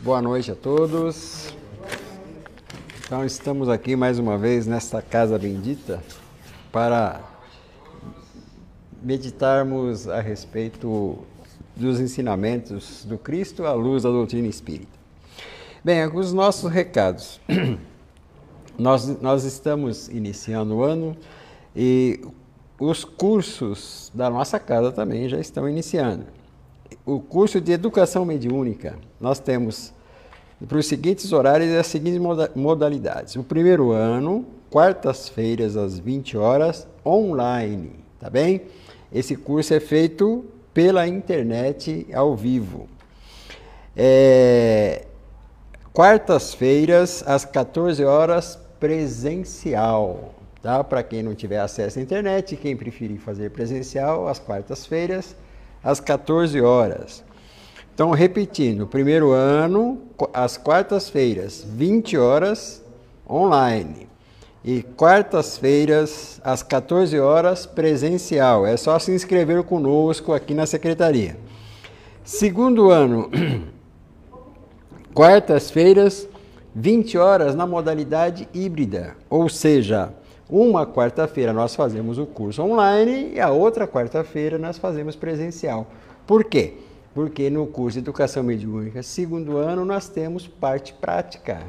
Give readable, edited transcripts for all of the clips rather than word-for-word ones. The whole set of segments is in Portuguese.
Boa noite a todos. Então estamos aqui mais uma vez nesta casa bendita para meditarmos a respeito dos ensinamentos do Cristo à luz da doutrina espírita. Bem, os nossos recados. Nós estamos iniciando o ano e os cursos da nossa casa também já estão iniciando. O curso de Educação Mediúnica, nós temos para os seguintes horários e as seguintes modalidades. O primeiro ano, quartas-feiras às 20 horas, online, tá bem? Esse curso é feito pela internet ao vivo. Quartas-feiras às 14 horas, presencial, tá? Para quem não tiver acesso à internet, quem preferir fazer presencial, às quartas-feiras, às 14 horas. Então, repetindo, primeiro ano, às quartas-feiras, 20 horas, online. E quartas-feiras, às 14 horas, presencial. É só se inscrever conosco aqui na secretaria. Segundo ano, quartas-feiras, 20 horas na modalidade híbrida. Ou seja, uma quarta-feira nós fazemos o curso online e a outra quarta-feira nós fazemos presencial. Por quê? Porque no curso de Educação Mediúnica, segundo ano, nós temos parte prática,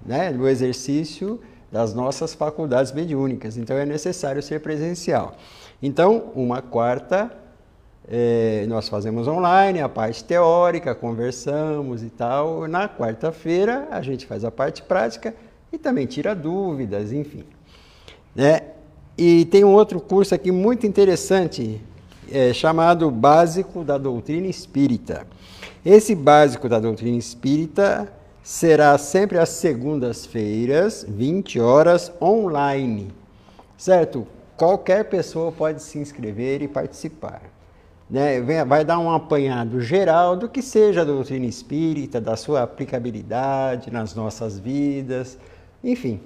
né, do exercício das nossas faculdades mediúnicas. Então, é necessário ser presencial. Então, uma quarta, nós fazemos online, a parte teórica, conversamos e tal. Na quarta-feira, a gente faz a parte prática e também tira dúvidas, enfim. Né? E tem um outro curso aqui muito interessante, chamado Básico da Doutrina Espírita. Esse Básico da Doutrina Espírita será sempre às segundas-feiras, 20 horas, online, certo? Qualquer pessoa pode se inscrever e participar. Né? Vai dar um apanhado geral do que seja a doutrina espírita, da sua aplicabilidade nas nossas vidas, enfim.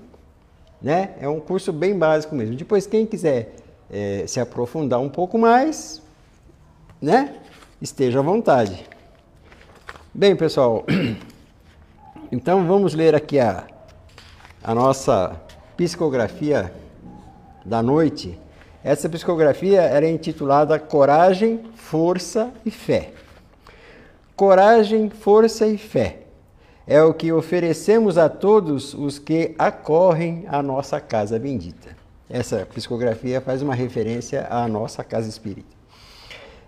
Né? É um curso bem básico mesmo. Depois, quem quiser se aprofundar um pouco mais, né? Esteja à vontade. Bem, pessoal, então vamos ler aqui a nossa psicografia da noite. Essa psicografia era intitulada Coragem, Força e Fé. Coragem, força e fé é o que oferecemos a todos os que acorrem à nossa casa bendita. Essa psicografia faz uma referência à nossa casa espírita.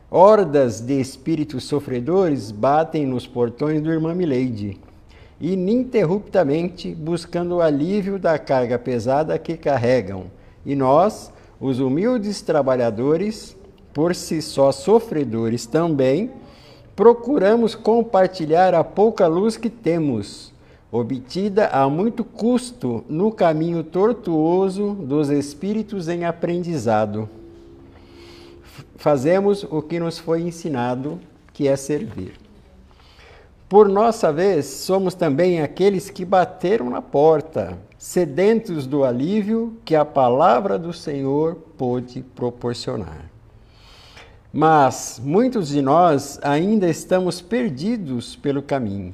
Hordas de espíritos sofredores batem nos portões do Irmã Mileide, ininterruptamente buscando o alívio da carga pesada que carregam. E nós, os humildes trabalhadores, por si só sofredores também, procuramos compartilhar a pouca luz que temos, obtida a muito custo no caminho tortuoso dos espíritos em aprendizado. Fazemos o que nos foi ensinado, que é servir. Por nossa vez, somos também aqueles que bateram na porta, sedentos do alívio que a palavra do Senhor pôde proporcionar. Mas muitos de nós ainda estamos perdidos pelo caminho.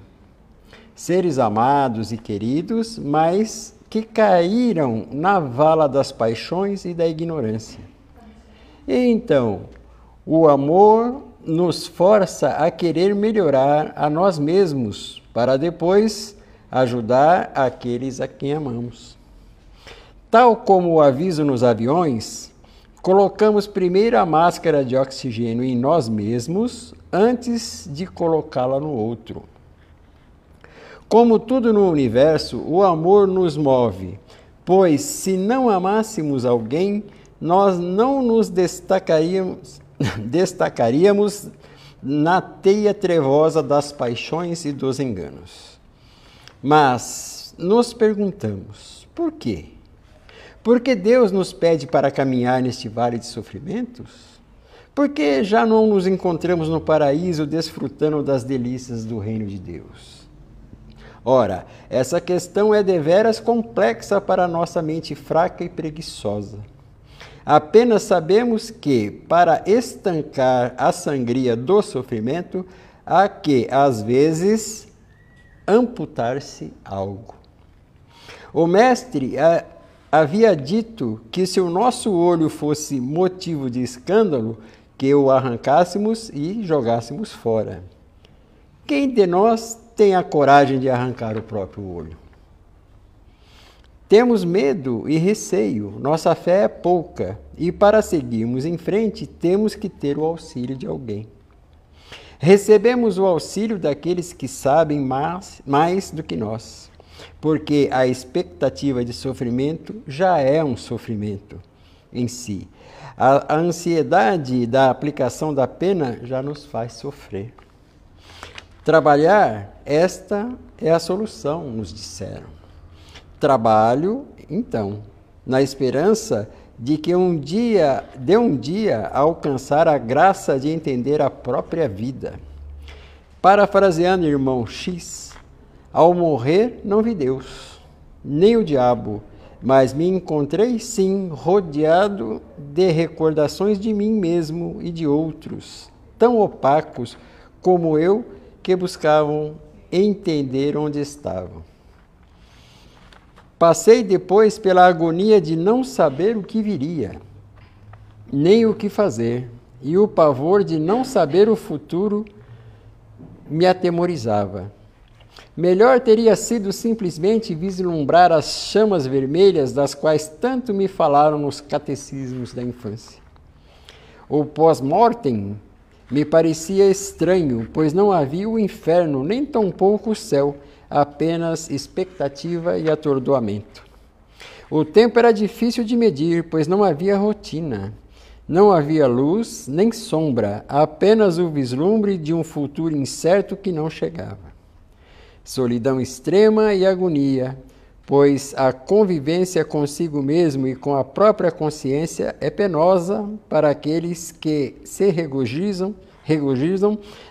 Seres amados e queridos, mas que caíram na vala das paixões e da ignorância. E então, o amor nos força a querer melhorar a nós mesmos, para depois ajudar aqueles a quem amamos. Tal como o aviso nos aviões, colocamos primeiro a máscara de oxigênio em nós mesmos, antes de colocá-la no outro. Como tudo no universo, o amor nos move, pois se não amássemos alguém, nós não nos destacaríamos na teia trevosa das paixões e dos enganos. Mas nos perguntamos, por quê? Por que Deus nos pede para caminhar neste vale de sofrimentos? Por que já não nos encontramos no paraíso desfrutando das delícias do reino de Deus? Ora, essa questão é deveras complexa para a nossa mente fraca e preguiçosa. Apenas sabemos que, para estancar a sangria do sofrimento, há que, às vezes, amputar-se algo. O mestre havia dito que se o nosso olho fosse motivo de escândalo, que o arrancássemos e jogássemos fora. Quem de nós tem a coragem de arrancar o próprio olho? Temos medo e receio, nossa fé é pouca, e para seguirmos em frente temos que ter o auxílio de alguém. Recebemos o auxílio daqueles que sabem mais do que nós, porque a expectativa de sofrimento já é um sofrimento em si. A ansiedade da aplicação da pena já nos faz sofrer. Trabalhar, esta é a solução, nos disseram. Trabalho, então, na esperança de que um dia alcançar a graça de entender a própria vida. Parafraseando irmão X, ao morrer não vi Deus, nem o diabo, mas me encontrei sim rodeado de recordações de mim mesmo e de outros, tão opacos como eu, que buscavam entender onde estavam. Passei depois pela agonia de não saber o que viria, nem o que fazer, e o pavor de não saber o futuro me atemorizava. Melhor teria sido simplesmente vislumbrar as chamas vermelhas das quais tanto me falaram nos catecismos da infância. O pós-mortem me parecia estranho, pois não havia o inferno, nem tampouco o céu, apenas expectativa e atordoamento. O tempo era difícil de medir, pois não havia rotina. Não havia luz nem sombra, apenas o vislumbre de um futuro incerto que não chegava. Solidão extrema e agonia, pois a convivência consigo mesmo e com a própria consciência é penosa para aqueles que se regozijam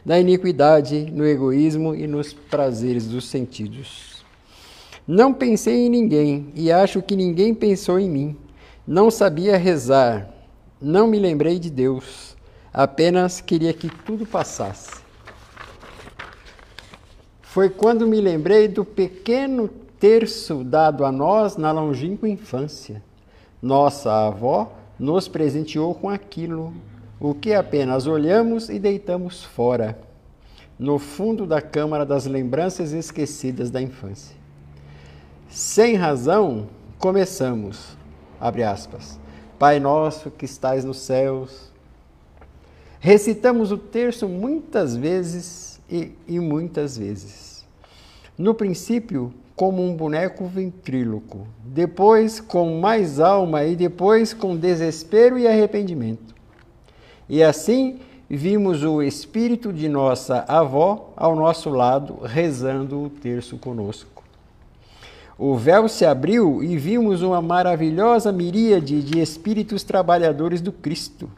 da iniquidade, no egoísmo e nos prazeres dos sentidos. Não pensei em ninguém e acho que ninguém pensou em mim. Não sabia rezar, não me lembrei de Deus, apenas queria que tudo passasse. Foi quando me lembrei do pequeno terço dado a nós na longínqua infância. Nossa avó nos presenteou com aquilo, o que apenas olhamos e deitamos fora, no fundo da câmara das lembranças esquecidas da infância. Sem razão, começamos, abre aspas, Pai nosso que estais nos céus. Recitamos o terço muitas vezes e muitas vezes. No princípio, como um boneco ventríloco, depois com mais alma e depois com desespero e arrependimento. E assim vimos o espírito de nossa avó ao nosso lado, rezando o terço conosco. O véu se abriu e vimos uma maravilhosa miríade de espíritos trabalhadores do Cristo,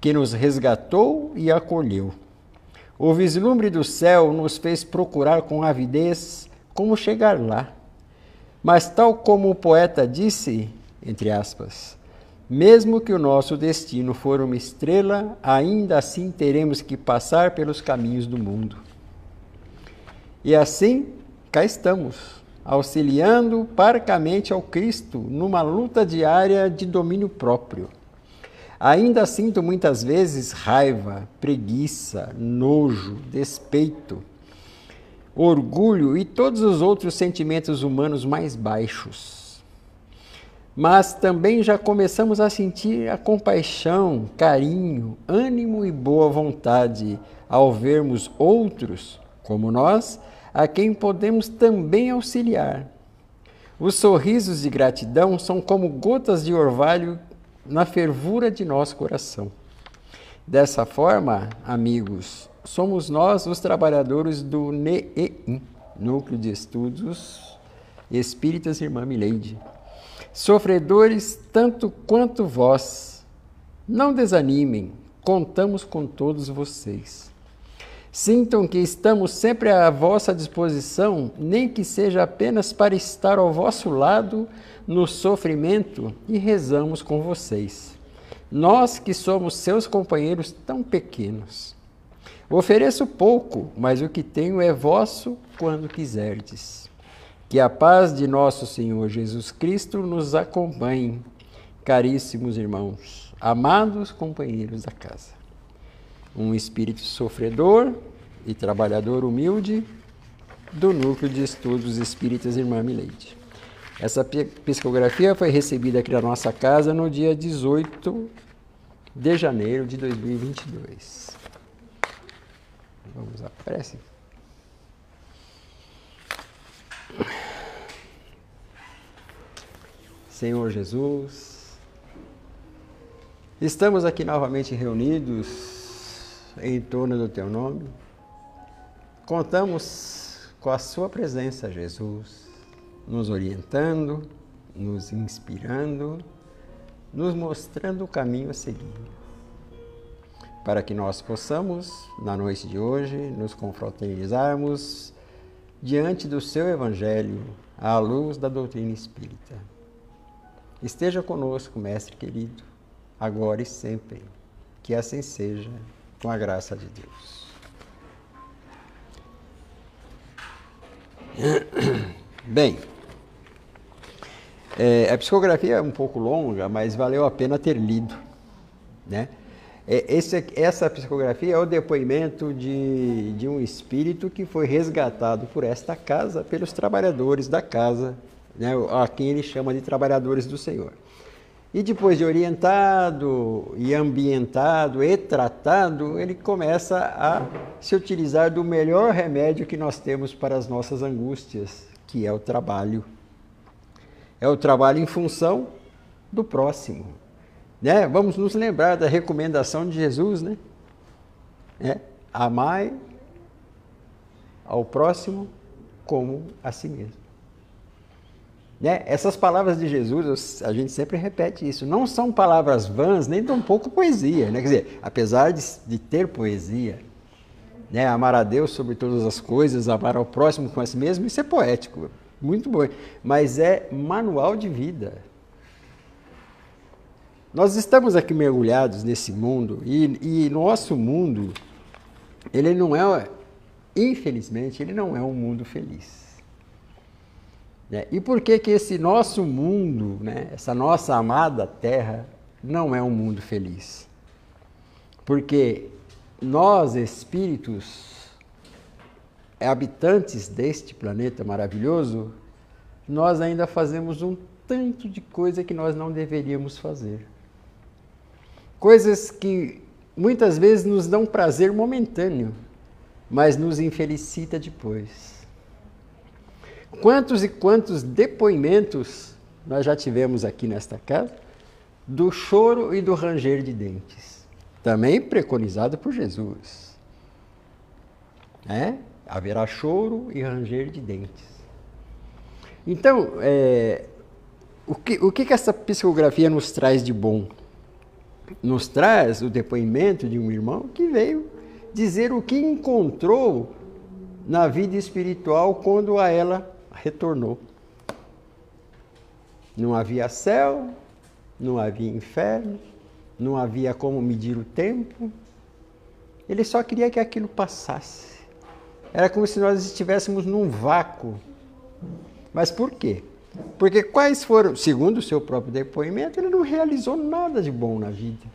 que nos resgatou e acolheu. O vislumbre do céu nos fez procurar com avidez como chegar lá. Mas tal como o poeta disse, entre aspas, mesmo que o nosso destino for uma estrela, ainda assim teremos que passar pelos caminhos do mundo. E assim, cá estamos, auxiliando parcamente ao Cristo numa luta diária de domínio próprio. Ainda sinto muitas vezes raiva, preguiça, nojo, despeito, orgulho e todos os outros sentimentos humanos mais baixos. Mas também já começamos a sentir a compaixão, carinho, ânimo e boa vontade ao vermos outros, como nós, a quem podemos também auxiliar. Os sorrisos de gratidão são como gotas de orvalho na fervura de nosso coração. Dessa forma, amigos, somos nós os trabalhadores do NEEM, Núcleo de Estudos Espíritas Irmã Mileide. Sofredores tanto quanto vós. Não desanimem, contamos com todos vocês. Sintam que estamos sempre à vossa disposição, nem que seja apenas para estar ao vosso lado no sofrimento, e rezamos com vocês. Nós que somos seus companheiros tão pequenos. Ofereço pouco, mas o que tenho é vosso quando quiserdes. Que a paz de nosso Senhor Jesus Cristo nos acompanhe, caríssimos irmãos, amados companheiros da casa. Um espírito sofredor e trabalhador humilde do Núcleo de Estudos Espíritas Irmã Mileide. Essa psicografia foi recebida aqui na nossa casa no dia 18 de janeiro de 2022. Vamos à prece. Senhor Jesus, estamos aqui novamente reunidos em torno do Teu nome. Contamos com a Sua presença, Jesus, nos orientando, nos inspirando, nos mostrando o caminho a seguir, para que nós possamos, na noite de hoje, nos confraternizarmos diante do Seu Evangelho, à luz da doutrina espírita. Esteja conosco, Mestre querido, agora e sempre, que assim seja, com a graça de Deus. Bem, a psicografia é um pouco longa, mas valeu a pena ter lido, né? Essa psicografia é o depoimento de um espírito que foi resgatado por esta casa, pelos trabalhadores da casa, né, a quem ele chama de trabalhadores do Senhor. E depois de orientado e ambientado e tratado, ele começa a se utilizar do melhor remédio que nós temos para as nossas angústias, que é o trabalho. É o trabalho em função do próximo. Né? Vamos nos lembrar da recomendação de Jesus, né? Amai ao próximo como a si mesmo. Né? Essas palavras de Jesus, a gente sempre repete isso, não são palavras vãs, nem tão pouco poesia. Né? Quer dizer, apesar de ter poesia, né? Amar a Deus sobre todas as coisas, amar ao próximo com a si mesmo, isso é poético, muito bom, mas é manual de vida. Nós estamos aqui mergulhados nesse mundo e nosso mundo, ele não é, infelizmente, ele não é um mundo feliz. E por que esse nosso mundo, né, essa nossa amada Terra, não é um mundo feliz? Porque nós, espíritos, habitantes deste planeta maravilhoso, nós ainda fazemos um tanto de coisa que nós não deveríamos fazer. Coisas que muitas vezes nos dão prazer momentâneo, mas nos infelicita depois. Quantos e quantos depoimentos nós já tivemos aqui nesta casa do choro e do ranger de dentes, também preconizado por Jesus. Haverá choro e ranger de dentes. Então, o que essa psicografia nos traz de bom? Nos traz o depoimento de um irmão que veio dizer o que encontrou na vida espiritual quando a ela retornou. Não havia céu, não havia inferno, não havia como medir o tempo. Ele só queria que aquilo passasse. Era como se nós estivéssemos num vácuo. Mas por quê? Porque quais foram, segundo o seu próprio depoimento, ele não realizou nada de bom na vida.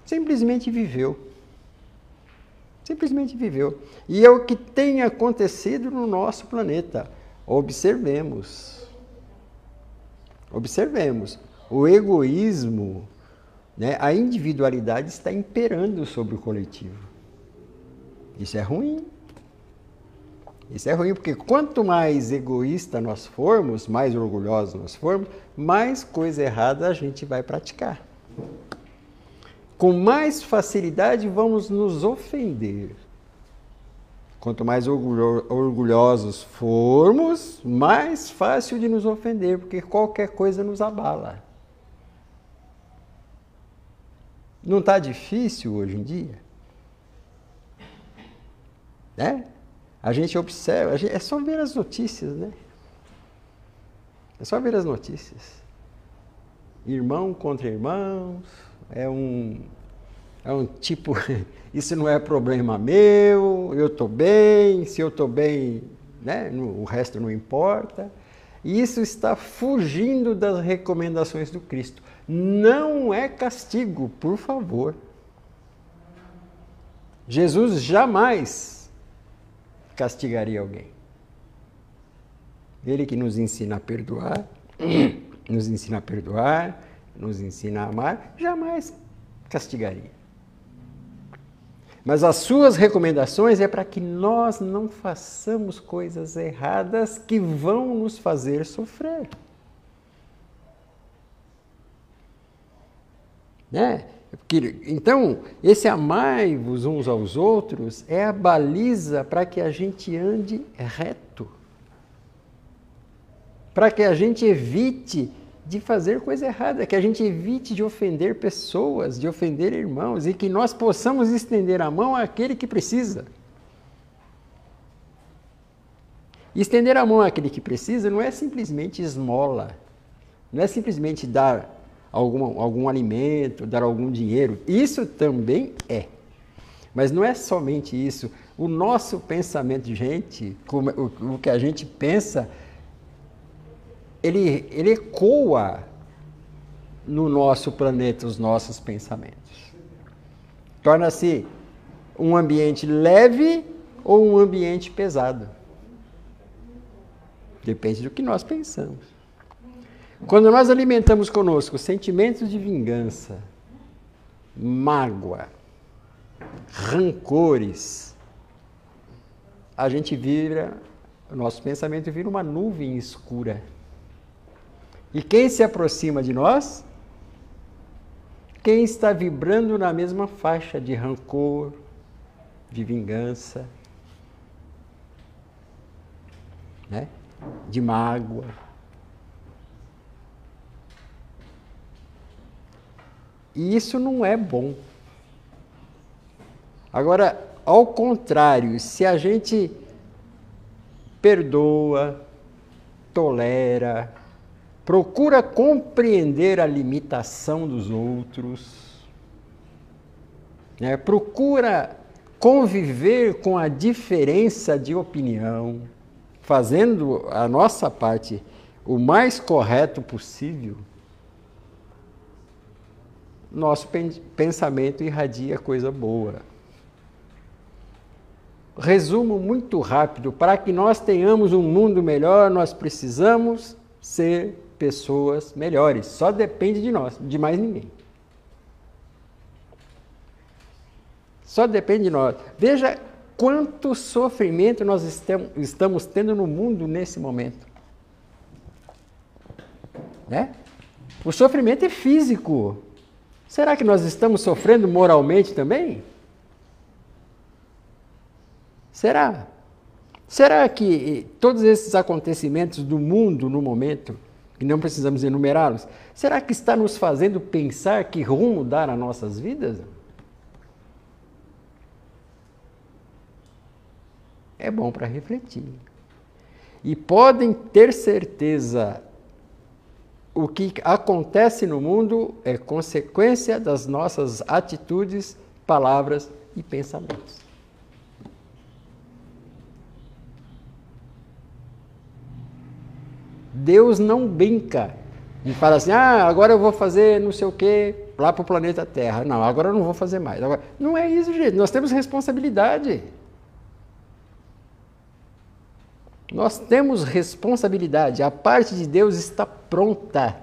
Simplesmente viveu. Simplesmente viveu. E é o que tem acontecido no nosso planeta. Observemos. Observemos. O egoísmo, né, a individualidade está imperando sobre o coletivo. Isso é ruim. Isso é ruim, porque quanto mais egoísta nós formos, mais orgulhosos nós formos, mais coisa errada a gente vai praticar. Com mais facilidade vamos nos ofender. Quanto mais orgulhosos formos, mais fácil de nos ofender, porque qualquer coisa nos abala. Não está difícil hoje em dia? A gente observa, é só ver as notícias, né? É só ver as notícias. Irmão contra irmãos, É um tipo, isso não é problema meu, eu estou bem, se eu estou bem, né, o resto não importa. E isso está fugindo das recomendações do Cristo. Não é castigo, por favor. Jesus jamais castigaria alguém. Ele que nos ensina a perdoar, nos ensina a perdoar, nos ensina a amar, jamais castigaria. Mas as suas recomendações é para que nós não façamos coisas erradas que vão nos fazer sofrer. Né? Então, esse amai-vos uns aos outros é a baliza para que a gente ande reto. Para que a gente evite de fazer coisa errada, que a gente evite de ofender pessoas, de ofender irmãos, e que nós possamos estender a mão àquele que precisa. E estender a mão àquele que precisa não é simplesmente esmola, não é simplesmente dar algum alimento, dar algum dinheiro. Isso também é. Mas não é somente isso. O nosso pensamento, gente, o que a gente pensa, ele ecoa no nosso planeta os nossos pensamentos. Torna-se um ambiente leve ou um ambiente pesado. Depende do que nós pensamos. Quando nós alimentamos conosco sentimentos de vingança, mágoa, rancores, a gente o nosso pensamento vira uma nuvem escura. E quem se aproxima de nós? Quem está vibrando na mesma faixa de rancor, de vingança, né? De mágoa. E isso não é bom. Agora, ao contrário, se a gente perdoa, tolera, procura compreender a limitação dos outros, né? Procura conviver com a diferença de opinião, fazendo a nossa parte o mais correto possível, nosso pensamento irradia coisa boa. Resumo muito rápido: para que nós tenhamos um mundo melhor, nós precisamos ser pessoas melhores. Só depende de nós, de mais ninguém. Só depende de nós. Veja quanto sofrimento nós estamos tendo no mundo nesse momento. Né? O sofrimento é físico. Será que nós estamos sofrendo moralmente também? Será? Será que todos esses acontecimentos do mundo no momento, que não precisamos enumerá-los, será que está nos fazendo pensar que rumo dar as nossas vidas? É bom para refletir. E podem ter certeza, o que acontece no mundo é consequência das nossas atitudes, palavras e pensamentos. Deus não brinca e fala assim: agora eu vou fazer não sei o que lá para o planeta Terra. Não, agora eu não vou fazer mais. Agora, não é isso, gente. Nós temos responsabilidade. Nós temos responsabilidade. A parte de Deus está pronta.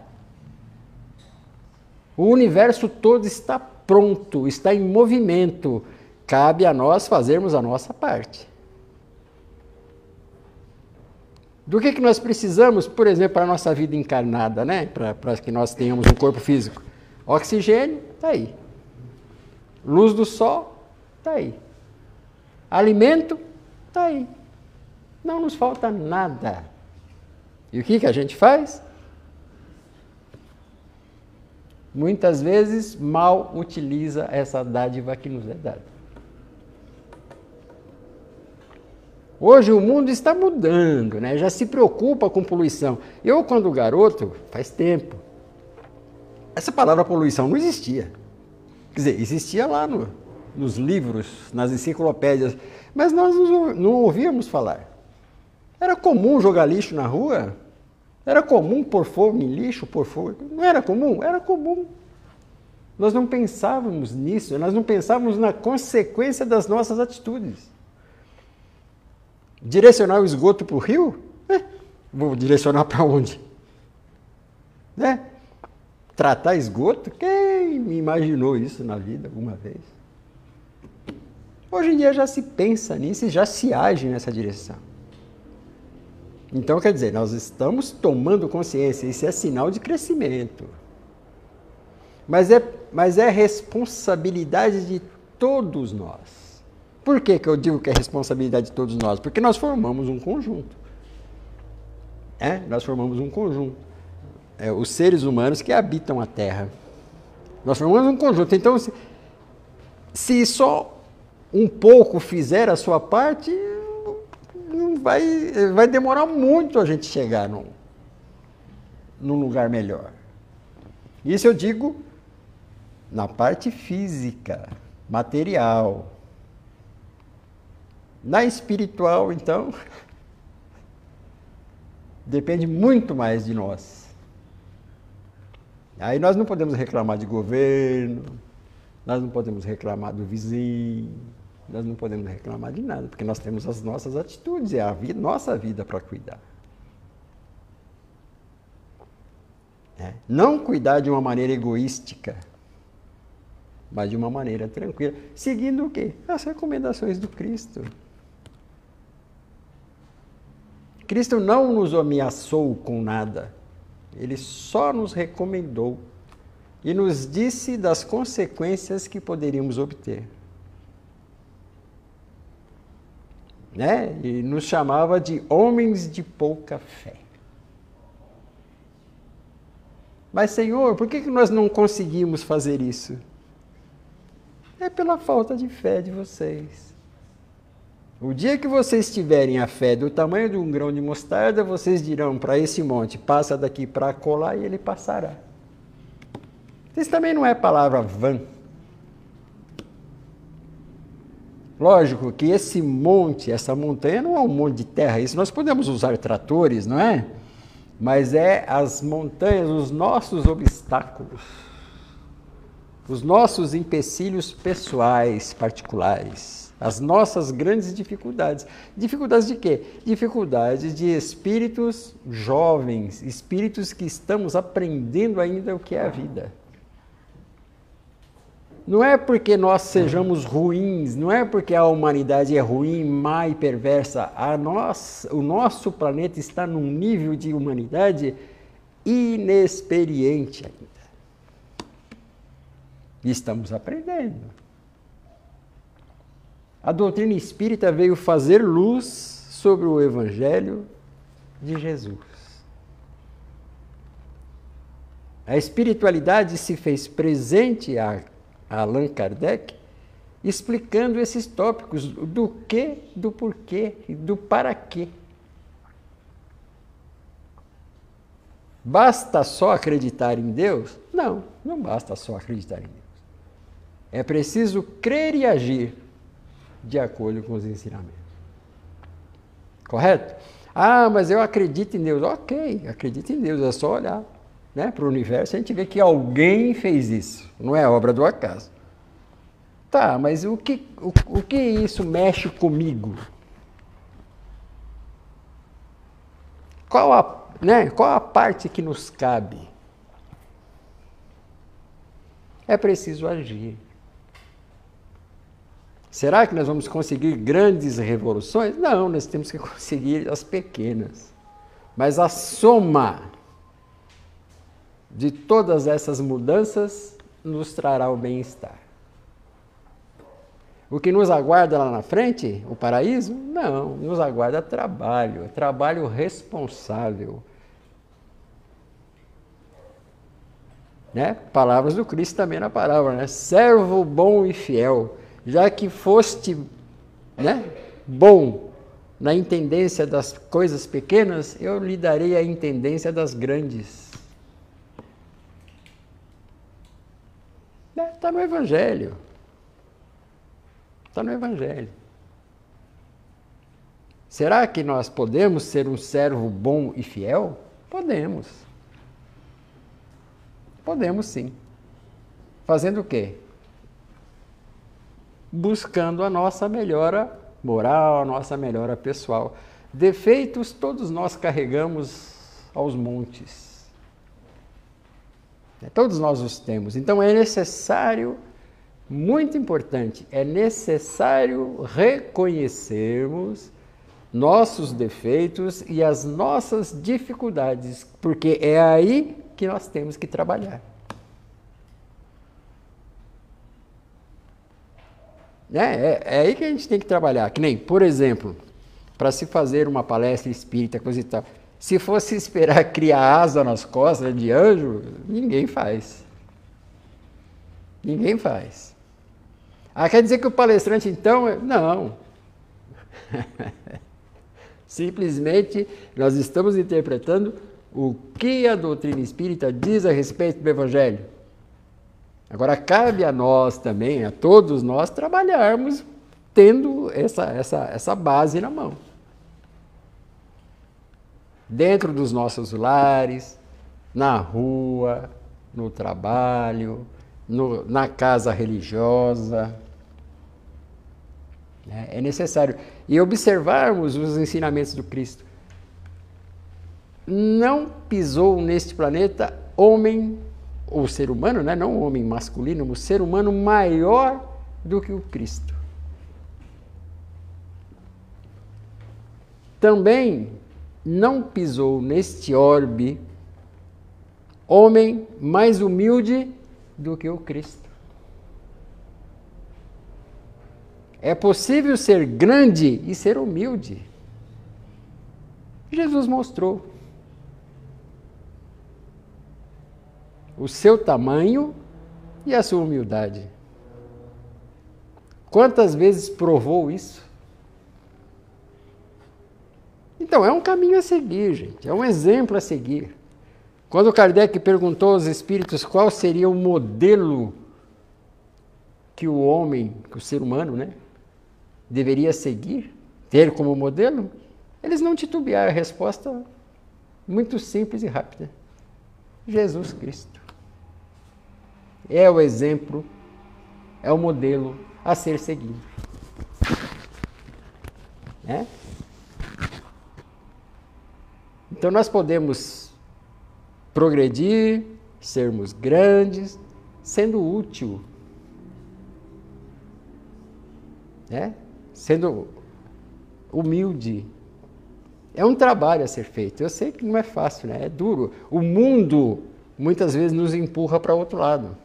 O universo todo está pronto, está em movimento. Cabe a nós fazermos a nossa parte. Do que nós precisamos, por exemplo, para a nossa vida encarnada, né? Para que nós tenhamos um corpo físico? Oxigênio, está aí. Luz do sol, está aí. Alimento, está aí. Não nos falta nada. E o que a gente faz? Muitas vezes mal utiliza essa dádiva que nos é dada. Hoje o mundo está mudando, né? Já se preocupa com poluição. Eu, quando garoto, faz tempo, essa palavra poluição não existia. Quer dizer, existia lá nos livros, nas enciclopédias, mas nós não ouvíamos falar. Era comum jogar lixo na rua? Era comum pôr fogo em lixo, pôr fogo? Não era comum? Era comum. Nós não pensávamos nisso, nós não pensávamos na consequência das nossas atitudes. Direcionar o esgoto para o rio? Vou direcionar para onde? Tratar esgoto? Quem me imaginou isso na vida alguma vez? Hoje em dia já se pensa nisso e já se age nessa direção. Então, quer dizer, nós estamos tomando consciência, isso é sinal de crescimento. Mas é responsabilidade de todos nós. Por que eu digo que é responsabilidade de todos nós? Porque nós formamos um conjunto. Nós formamos um conjunto. Os seres humanos que habitam a Terra. Nós formamos um conjunto. Então, se só um pouco fizer a sua parte, vai demorar muito a gente chegar num lugar melhor. Isso eu digo na parte física, material. Na espiritual, então, depende muito mais de nós. Aí nós não podemos reclamar de governo, nós não podemos reclamar do vizinho, nós não podemos reclamar de nada, porque nós temos as nossas atitudes, é a nossa vida para cuidar. Não cuidar de uma maneira egoística, mas de uma maneira tranquila, seguindo o quê? As recomendações do Cristo. Cristo não nos ameaçou com nada, Ele só nos recomendou e nos disse das consequências que poderíamos obter. E nos chamava de homens de pouca fé. Mas, Senhor, por que nós não conseguimos fazer isso? É pela falta de fé de vocês. O dia que vocês tiverem a fé do tamanho de um grão de mostarda, vocês dirão para esse monte, passa daqui para acolá, e ele passará. Isso também não é palavra vã. Lógico que esse monte, essa montanha não é um monte de terra, isso nós podemos usar tratores, não é? Mas é as montanhas, os nossos obstáculos, os nossos empecilhos pessoais, particulares, as nossas grandes dificuldades. Dificuldades de quê? Dificuldades de espíritos jovens, espíritos que estamos aprendendo ainda o que é a vida. Não é porque nós sejamos ruins, não é porque a humanidade é ruim, má e perversa. O nosso planeta está num nível de humanidade inexperiente ainda. E estamos aprendendo. A doutrina espírita veio fazer luz sobre o Evangelho de Jesus. A espiritualidade se fez presente a Allan Kardec, explicando esses tópicos do que, do porquê e do para quê. Basta só acreditar em Deus? Não, não basta só acreditar em Deus. É preciso crer e agir de acordo com os ensinamentos. Correto? Ah, mas eu acredito em Deus. Ok, acredito em Deus, é só olhar para o universo, a gente vê que alguém fez isso, não é obra do acaso. Tá, mas o que isso mexe comigo? Qual a parte que nos cabe? É preciso agir. Será que nós vamos conseguir grandes revoluções? Não, nós temos que conseguir as pequenas. Mas a soma de todas essas mudanças nos trará o bem-estar. O que nos aguarda lá na frente, o paraíso? Não, nos aguarda trabalho, trabalho responsável. Palavras do Cristo também na palavra, servo bom e fiel, já que foste bom na intendência das coisas pequenas, eu lhe darei a intendência das grandes. Está no Evangelho. Está no Evangelho. Será que nós podemos ser um servo bom e fiel? Podemos. Podemos sim. Fazendo o quê? Buscando a nossa melhora moral, a nossa melhora pessoal. Defeitos todos nós carregamos aos montes. Todos nós os temos. Então é necessário, muito importante, é necessário reconhecermos nossos defeitos e as nossas dificuldades, porque é aí que nós temos que trabalhar. É aí que a gente tem que trabalhar. Que nem, por exemplo, para se fazer uma palestra espírita, coisa e tal, se fosse esperar criar asa nas costas de anjo, ninguém faz. Ninguém faz. Ah, quer dizer que o palestrante, então... Não. Simplesmente, nós estamos interpretando o que a doutrina espírita diz a respeito do Evangelho. Agora, cabe a nós também, a todos nós, trabalharmos tendo essa base na mão. Dentro dos nossos lares, na rua, no trabalho, na casa religiosa. É necessário. E observarmos os ensinamentos do Cristo. Não pisou neste planeta homem, ou ser humano, não homem masculino, mas ser humano maior do que o Cristo. Também não pisou neste orbe homem mais humilde do que o Cristo. É possível ser grande e ser humilde. Jesus mostrou o seu tamanho e a sua humildade. Quantas vezes provou isso? Então, é um caminho a seguir, gente. É um exemplo a seguir. Quando Kardec perguntou aos espíritos qual seria o modelo que o homem, que o ser humano, deveria seguir, ter como modelo, eles não titubearam. A resposta muito simples e rápida. Jesus Cristo. É o exemplo, é o modelo a ser seguido. Então nós podemos progredir, sermos grandes, sendo útil, sendo humilde. É um trabalho a ser feito. Eu sei que não é fácil, é duro. O mundo muitas vezes nos empurra para outro lado.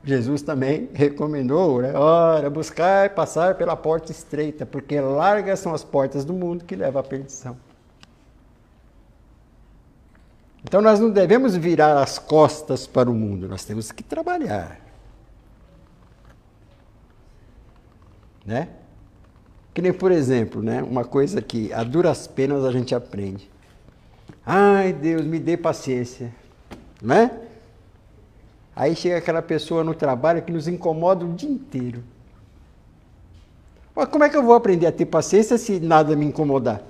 Jesus também recomendou, ora, buscar passar pela porta estreita, porque largas são as portas do mundo que levam à perdição. Então nós não devemos virar as costas para o mundo, nós temos que trabalhar. Que nem, por exemplo, uma coisa que a duras penas a gente aprende. Ai, Deus, me dê paciência. Aí chega aquela pessoa no trabalho que nos incomoda o dia inteiro. Mas como é que eu vou aprender a ter paciência se nada me incomodar?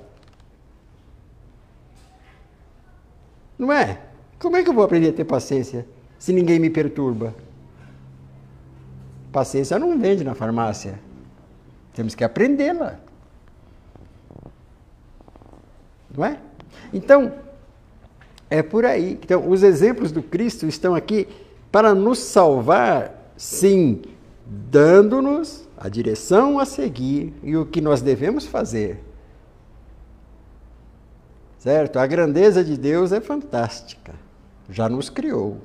Não é? Como é que eu vou aprender a ter paciência se ninguém me perturba? Paciência não vende na farmácia. Temos que aprendê-la. Não é? Então, é por aí. Então, os exemplos do Cristo estão aqui para nos salvar, sim, dando-nos a direção a seguir e o que nós devemos fazer. Certo? A grandeza de Deus é fantástica. Já nos criou.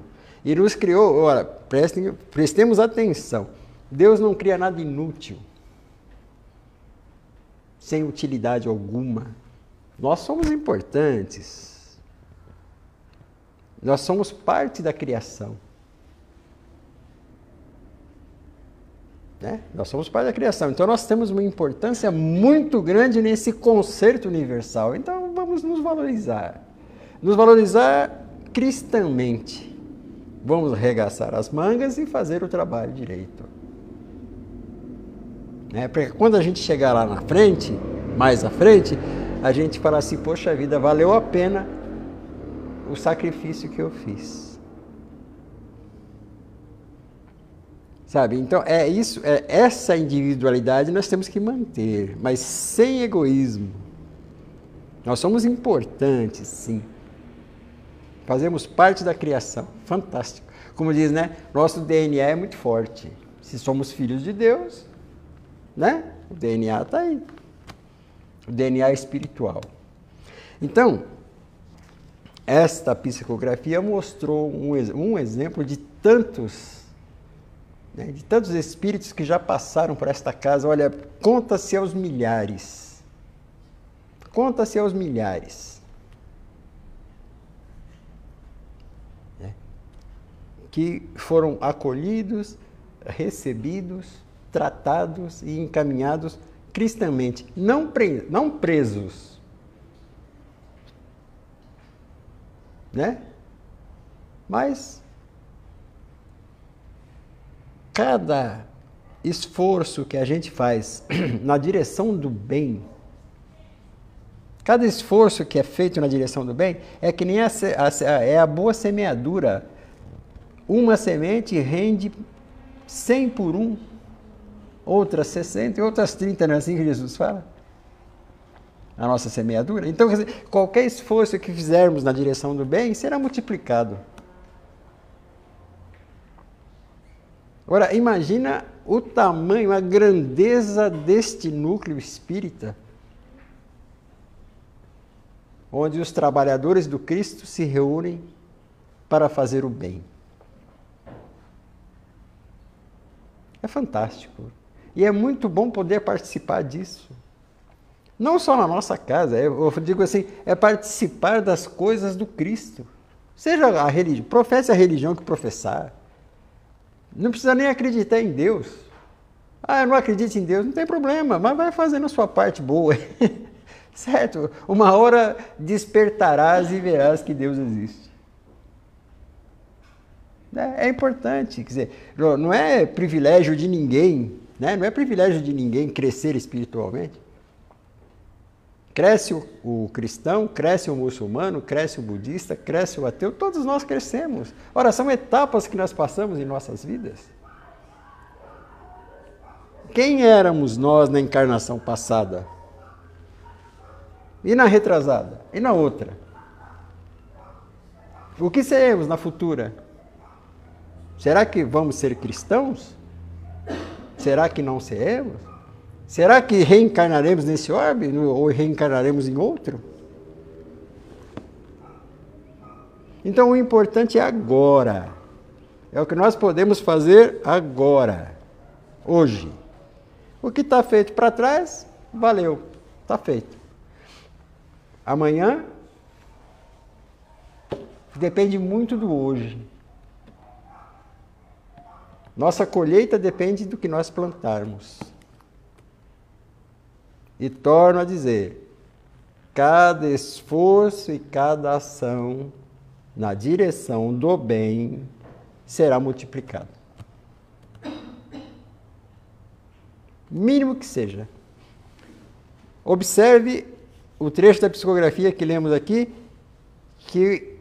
E nos criou, ora, prestemos atenção. Deus não cria nada inútil, sem utilidade alguma. Nós somos importantes. Nós somos parte da criação. Nós somos parte da criação. Então nós temos uma importância muito grande nesse concerto universal. Então vamos nos valorizar. Nos valorizar cristãmente. Vamos arregaçar as mangas e fazer o trabalho direito. Porque quando a gente chegar lá na frente, mais à frente, a gente fala assim, poxa vida, valeu a pena o sacrifício que eu fiz. Sabe? Então, essa individualidade nós temos que manter, mas sem egoísmo. Nós somos importantes, sim. Fazemos parte da criação. Fantástico. Como diz, né? Nosso DNA é muito forte. Se somos filhos de Deus, né? O DNA está aí. O DNA espiritual. Então, esta psicografia mostrou um exemplo de tantos espíritos que já passaram por esta casa. Olha, conta-se aos milhares. Conta-se aos milhares. Que foram acolhidos, recebidos, tratados e encaminhados cristamente, não presos, né? Mas cada esforço que a gente faz na direção do bem, cada esforço que é feito na direção do bem, é que nem a boa semeadura. Uma semente rende 100 por 1, outras 60 e outras 30, não é assim que Jesus fala? A nossa semeadura. Então, quer dizer, qualquer esforço que fizermos na direção do bem será multiplicado. Agora, imagina o tamanho, a grandeza deste núcleo espírita, onde os trabalhadores do Cristo se reúnem para fazer o bem. É fantástico. E é muito bom poder participar disso. Não só na nossa casa, eu digo assim, é participar das coisas do Cristo. Seja a religião, professe a religião que professar. Não precisa nem acreditar em Deus. Eu não acredito em Deus, não tem problema, mas vai fazendo a sua parte boa. Certo? Uma hora despertarás e verás que Deus existe. É importante, quer dizer, não é privilégio de ninguém, né? Não é privilégio de ninguém crescer espiritualmente. Cresce o cristão, cresce o muçulmano, cresce o budista, cresce o ateu, todos nós crescemos. Ora, são etapas que nós passamos em nossas vidas. Quem éramos nós na encarnação passada? E na retrasada? E na outra? O que seremos na futura? Será que vamos ser cristãos? Será que não seremos? Será que reencarnaremos nesse orbe ou reencarnaremos em outro? Então o importante é agora. É o que nós podemos fazer agora, hoje. O que está feito para trás, valeu, está feito. Amanhã depende muito do hoje. Nossa colheita depende do que nós plantarmos. E torno a dizer, cada esforço e cada ação na direção do bem será multiplicado. Mínimo que seja. Observe o trecho da psicografia que lemos aqui, que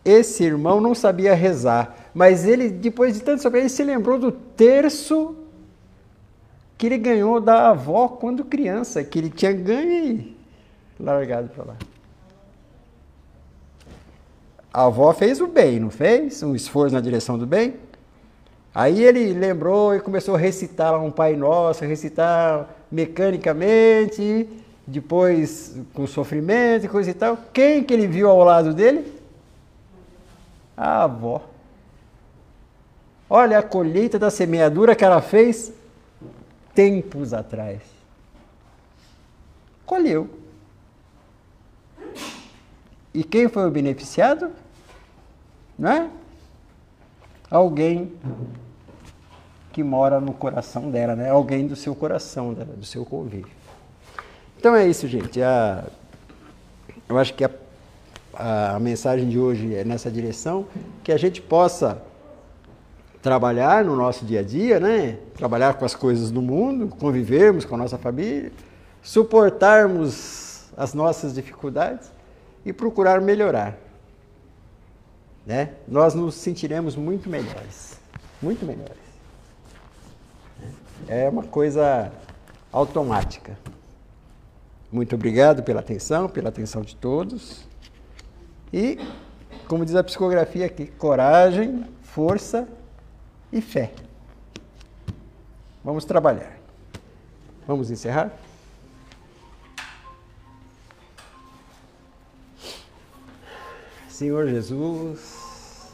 esse irmão não sabia rezar, mas ele, depois de tanto saber, ele se lembrou do terço que ele ganhou da avó quando criança, que ele tinha ganho e largado para lá. A avó fez o bem, não fez? Um esforço na direção do bem. Aí ele lembrou e começou a recitar lá um Pai Nosso, recitar mecanicamente, depois com sofrimento e coisa e tal. Quem que ele viu ao lado dele? A avó. Olha a colheita da semeadura que ela fez tempos atrás. Colheu. E quem foi o beneficiado? Não é? Alguém que mora no coração dela, né? Alguém do seu coração, do seu convívio. Então é isso, gente. Eu acho que a mensagem de hoje é nessa direção, que a gente possa trabalhar no nosso dia a dia, né? Trabalhar com as coisas do mundo, convivermos com a nossa família, suportarmos as nossas dificuldades e procurar melhorar, né? Nós nos sentiremos muito melhores, muito melhores. É uma coisa automática. Muito obrigado pela atenção de todos. E, como diz a psicografia aqui, coragem, força e fé. Vamos trabalhar. Vamos encerrar? Senhor Jesus,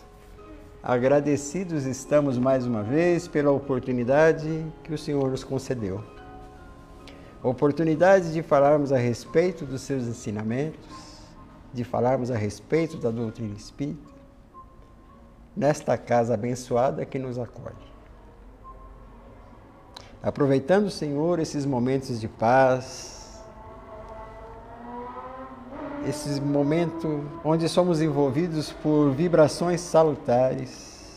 agradecidos estamos mais uma vez pela oportunidade que o Senhor nos concedeu. A oportunidade de falarmos a respeito dos seus ensinamentos, de falarmos a respeito da doutrina espírita, nesta casa abençoada que nos acolhe. Aproveitando, Senhor, esses momentos de paz, esses momentos onde somos envolvidos por vibrações salutares,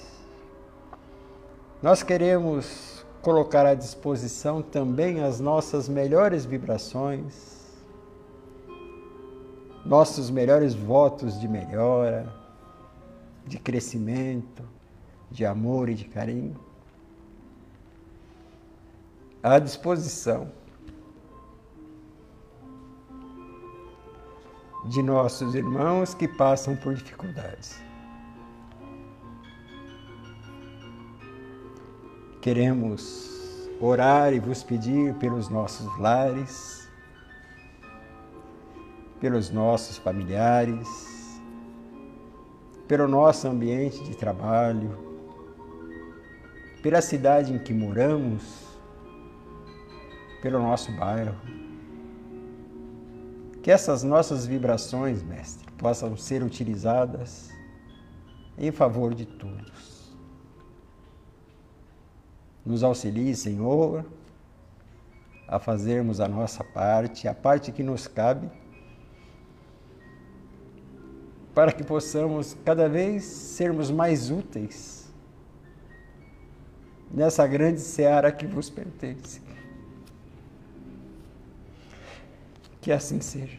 nós queremos colocar à disposição também as nossas melhores vibrações, nossos melhores votos de melhora, de crescimento, de amor e de carinho, à disposição de nossos irmãos que passam por dificuldades. Queremos orar e vos pedir pelos nossos lares, pelos nossos familiares, pelo nosso ambiente de trabalho, pela cidade em que moramos, pelo nosso bairro. Que essas nossas vibrações, Mestre, possam ser utilizadas em favor de todos. Nos auxilie, Senhor, a fazermos a nossa parte, a parte que nos cabe, para que possamos cada vez sermos mais úteis nessa grande seara que vos pertence. Que assim seja.